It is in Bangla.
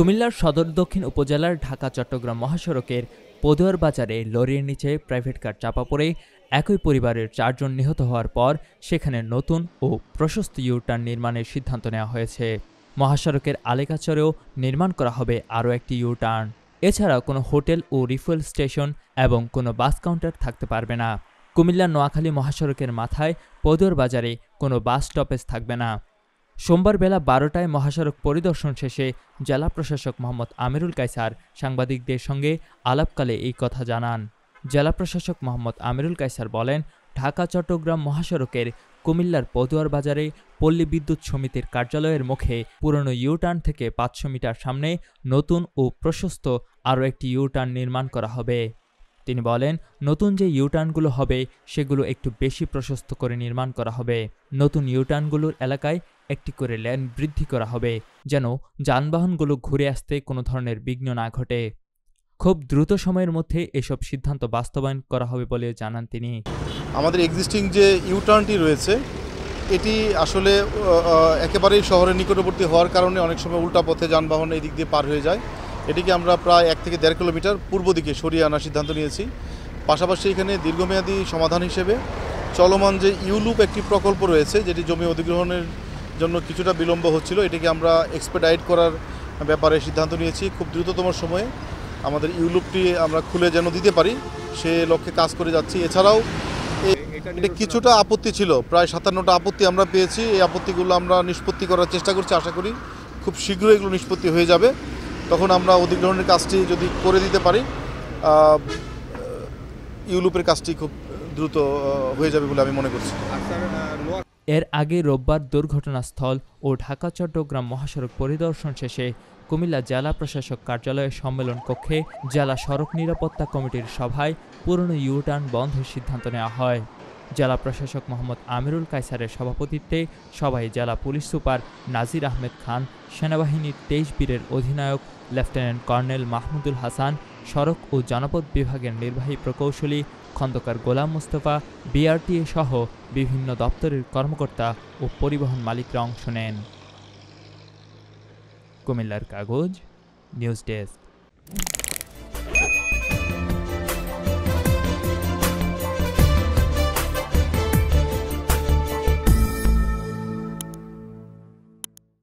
কুমিল্লার সদর দক্ষিণ উপজেলার ঢাকা-চট্টগ্রাম মহাসড়কের পদুয়ার বাজারে লরির নিচে প্রাইভেট কার চাপা পড়ে একই পরিবারের ৪ জন নিহত হওয়ার পর সেখানে নতুন ও প্রশস্ত ইউ-টার্ন নির্মাণের সিদ্ধান্ত নেওয়া হয়েছে। মহাসড়কের আলেকাচরেও নির্মাণ করা হবে আরও একটি ইউ-টার্ন। এছাড়া কোনো হোটেল ও রিফুয়েল স্টেশন এবং কোনো বাস কাউন্টার থাকতে পারবে না। কুমিল্লা নোয়াখালী মহাসড়কের মাথায় পদুয়ার বাজারে কোনো বাস স্টপেজ থাকবে না। সোমবার বেলা ১২টায় মহাসড়ক পরিদর্শন শেষে জেলা প্রশাসক মোহাম্মদ আমিরুল কায়সার সাংবাদিকদের সঙ্গে আলাপকালে এই কথা জানান। জেলা প্রশাসক মোহাম্মদ আমিরুল কায়সার বলেন, ঢাকা-চট্টগ্রাম মহাসড়কের কুমিল্লার পদুয়ার বাজারে পল্লী বিদ্যুৎ সমিতির কার্যালয়ের মুখে পুরনো ইউ-টার্ন থেকে ৫০০ মিটার সামনে নতুন ও প্রশস্ত আরও একটি ইউ-টার্ন নির্মাণ করা হবে। তিনি বলেন, নতুন যে ইউ-টার্নগুলো হবে সেগুলো একটু বেশি প্রশস্ত করে নির্মাণ করা হবে। নতুন ইউ-টার্নগুলোর এলাকায় একটি করে লেন বৃদ্ধি করা হবে, যেন যানবাহনগুলো ঘুরে আসতে কোনো ধরনের বিঘ্ন না ঘটে। খুব দ্রুত সময়ের মধ্যে এসব সিদ্ধান্ত বাস্তবায়ন করা হবে বলে জানান তিনি। আমাদের এক্সিস্টিং যে ইউ-টার্নটি রয়েছে এটি আসলে একেবারেই শহরের নিকটবর্তী হওয়ার কারণে অনেক সময় উল্টা পথে যানবাহন এই দিক দিয়ে পার হয়ে যায়। এটিকে আমরা প্রায় ১ থেকে ১.৫ কিলোমিটার পূর্ব দিকে সরিয়ে আনার সিদ্ধান্ত নিয়েছি। পাশাপাশি এখানে দীর্ঘমেয়াদী সমাধান হিসেবে চলমান যে ইউলুপ একটি প্রকল্প রয়েছে, যেটি জমি অধিগ্রহণের জন্য কিছুটা বিলম্ব হচ্ছিল, এটিকে আমরা এক্সপেডাইট করার ব্যাপারে সিদ্ধান্ত নিয়েছি। খুব দ্রুততম সময়ে আমাদের ইউলুপটি আমরা খুলে যেন দিতে পারি সে লক্ষ্যে কাজ করে যাচ্ছি। এছাড়াও এটা কিছুটা আপত্তি ছিল, প্রায় ৫৭টা আপত্তি আমরা পেয়েছি। এই আপত্তিগুলো আমরা নিষ্পত্তি করার চেষ্টা করছি। আশা করি খুব শীঘ্রই এগুলো নিষ্পত্তি হয়ে যাবে। তখন আমরা অধিগ্রহণের কাজটি যদি করে দিতে পারি, ইউলুপের কাজটি খুব দ্রুত হয়ে যাবে বলে আমি মনে করছি। এর আগে রোববার দুর্ঘটনাস্থল ও ঢাকা-চট্টগ্রাম মহাসড়ক পরিদর্শন শেষে কুমিল্লা জেলা প্রশাসক কার্যালয়ের সম্মেলন কক্ষে জেলা সড়ক নিরাপত্তা কমিটির সভায় পুরনো ইউ-টার্ন বন্ধের সিদ্ধান্ত নেওয়া হয়। জেলা প্রশাসক মোহাম্মদ আমিরুল কায়সারের সভাপতিত্বে সভায় জেলা পুলিশ সুপার নাজির আহমেদ খান, সেনাবাহিনীর ২৩ বীরের অধিনায়ক লেফটেন্যান্ট কর্নেল মাহমুদুল হাসান, সড়ক ও জনপথ বিভাগের নির্বাহী প্রকৌশলী খন্দকার গোলাম মুস্তফা, বিআরটিএ সহ বিভিন্ন দপ্তরের কর্মকর্তা ও পরিবহন মালিকরা অংশ নেন। কুমিল্লার কাগজ নিউজ ডেস্ক।